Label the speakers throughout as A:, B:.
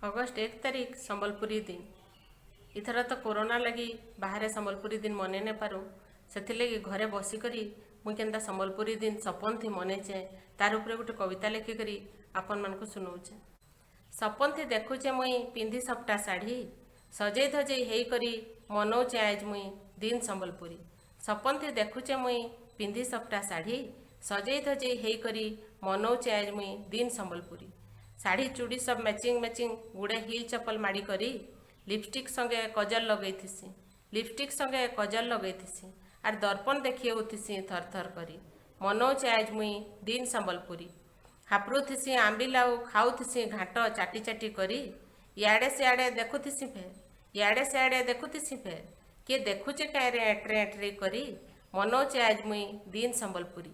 A: August 1 तारिख संबलपुरी दिन। Ether तो कोरोना लगी बाहर संबलपुरी दिन मने न पारू से घरे बसिकरी मुई केन्ता संबलपुरी दिन सपन थी मनेचे तार उपरे गोटे कविता लिखिकी आपण मानक सुनाऊचे। सपन थी देखुचे मुई पिंधि सपटा शाढ़ी सजई धजई हेई करी मनौचे आज मुई दिन संबलपुरी। सपन थी देखुचे मुई पिंधि सपटा शाढ़ी सजई धजई हेई करी मनौचे आज मुई दिन संबलपुरी। शाढ़ी चूड़ी सब मैचिंग मैचिंग गुड़े हिल चपल माड़ी करी लिपस्टिक संगे कजल लगई थी आर दर्पण देखिए उथिसी थर थर करी मनौचे आज मुई दिन संबलपुरी। हापरुथिसी आंबिल आउ खाऊथिसी घाट चाटी चाटी करी इयाड़े सियाड़े देखुथिसी फेर किए देखुचे कहीं एंट्रे एंट्री करी मनौचे आज मुई दिन संबलपुरी।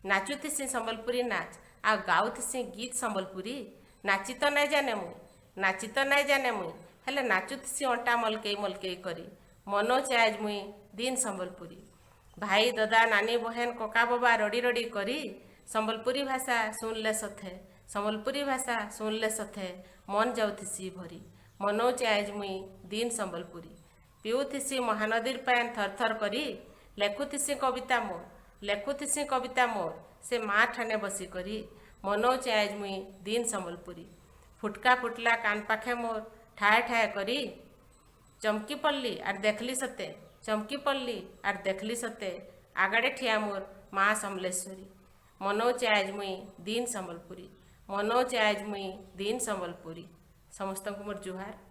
A: नाचुथिसी संबलपुरी नाच आ गाउथिसी गीत संबलपुरी। नाची तो नहीं जाने मुई हेले नाचुथिसी अंटा मलकई करी मनौचे आज मुई दिन संबलपुरी। भाई दादा नानी बहन कका बाबा रड़ी रड़ी करी संबलपुरी भाषा सुनले सथे मन जाऊथिसी भरी मनौचे आज मुई दिन संबलपुरी। पीऊथिसी महानदीर पैन थर थर करी लेखुथिसी कविता मोर से माँ ठाने बसी करी मनौचे आज मुई दिन संबलपुरी। फुटका फुटला कान पाखे मोर ठाए ठाए करी चमकी पल्ली आर देखली सते आगड़े ठिया मोर माँ समलेश्वरी मनौचे आज मुई दिन संबलपुरी। समस्त को मोर जुहार।